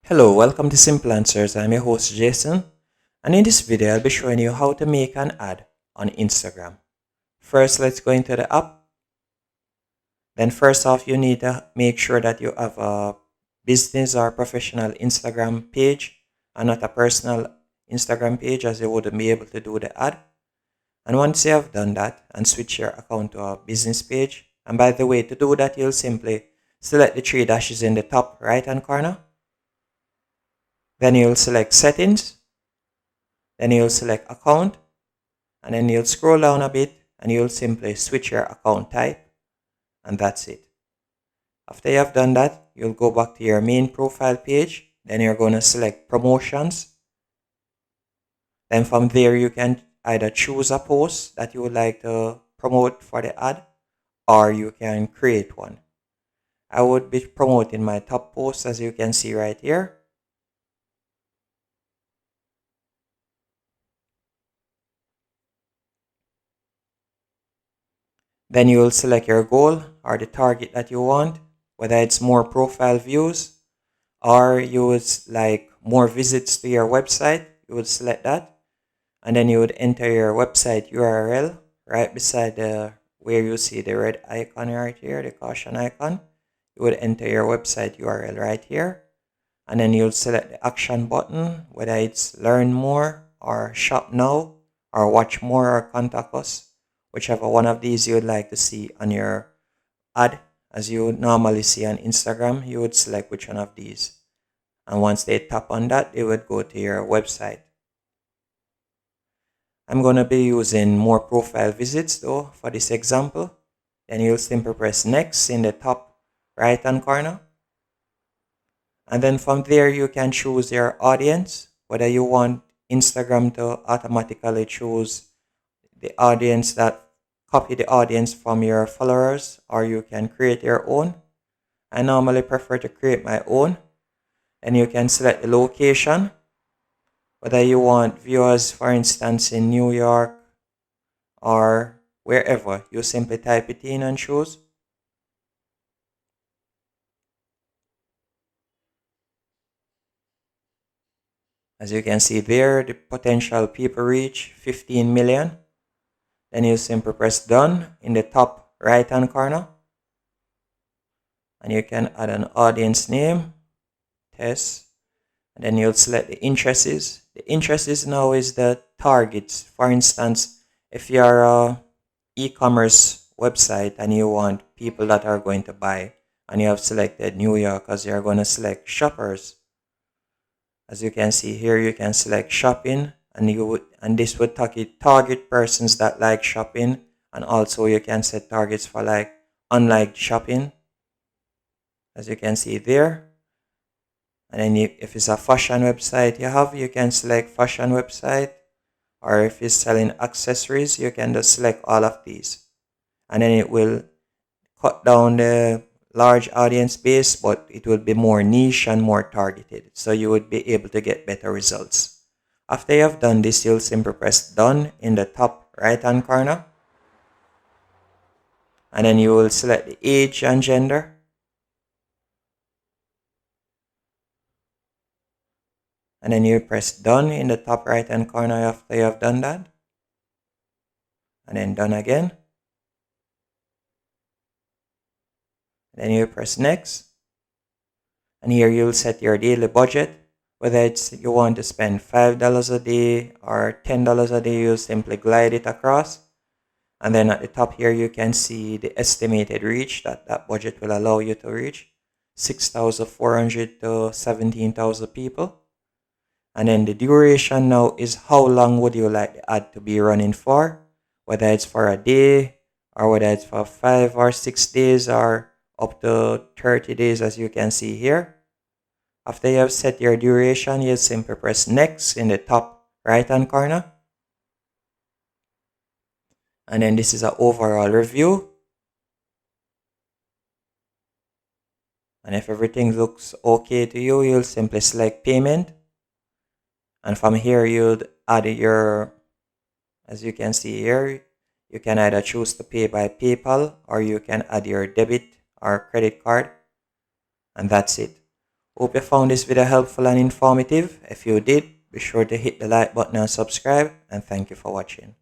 Hello, welcome to Simple Answers. I'm your host Jason, and in this video I'll be showing you how to make an ad on Instagram. First, let's go into the app. Then first off, you need to make sure that you have a business or professional Instagram page and not a personal Instagram page, as you wouldn't be able to do the ad. And once you have done that, and switch your account to a business page, and by the way, to do that, you'll simply select the three dashes in the top right hand corner. Then you'll select settings. Then you'll select account, and then you'll scroll down a bit and you'll simply switch your account type, and that's it. After you have done that, you'll go back to your main profile page. Then you're going to select promotions. Then from there you can either choose a post that you would like to promote for the ad, or you can create one. I would be promoting my top post, as you can see right here. Then you will select your goal or the target that you want, whether it's more profile views or you would like more visits to your website. You would select that, and then you would enter your website URL right beside the where you see the red icon right here, the caution icon. You would enter your website URL right here, and then you'll select the action button, whether it's learn more or shop now or watch more or contact us. Whichever one of these you would like to see on your ad, as you would normally see on Instagram, you would select which one of these. And once they tap on that, they would go to your website. I'm going to be using more profile visits though for this example. Then you'll simply press next in the top right hand corner. And then from there you can choose your audience, whether you want Instagram to automatically choose the audience that copy the audience from your followers, or you can create your own. I normally prefer to create my own. And you can select the location, whether you want viewers, for instance, in New York or wherever. You simply type it in and choose. As you can see there, the potential people reach 15 million. Then you simply press done in the top right hand corner. And you can add an audience name, test. And then you'll select the interests. The interests now is the targets. For instance, if you're a e-commerce website and you want people that are going to buy, and you have selected New York, as you're going to select shoppers. As you can see here, you can select shopping, and this would target persons that like shopping, and also you can set targets for like unlike shopping, as you can see there. And then if it's a fashion website you can select fashion website, or if it's selling accessories, you can just select all of these, and then it will cut down the large audience base, but it will be more niche and more targeted, so you would be able to get better results. After you have done this, you'll simply press done in the top right hand corner, and then you will select the age and gender. And then you press done in the top right hand corner after you have done that, and then done again. Then you press next, and here you'll set your daily budget, whether it's you want to spend $5 a day or $10 a day. You'll simply glide it across, and then at the top here you can see the estimated reach that budget will allow you to reach, 6,400 to 17,000 people. And then the duration now is how long would you like the ad to be running for, whether it's for a day or whether it's for 5 or 6 days or up to 30 days, as you can see here. After you have set your duration, you simply press next in the top right hand corner. And then this is an overall review. And if everything looks okay to you, you'll simply select payment. And from here, you'd add your, as you can see here, you can either choose to pay by PayPal, or you can add your debit or credit card. And that's it. Hope you found this video helpful and informative. If you did, be sure to hit the like button and subscribe, and thank you for watching.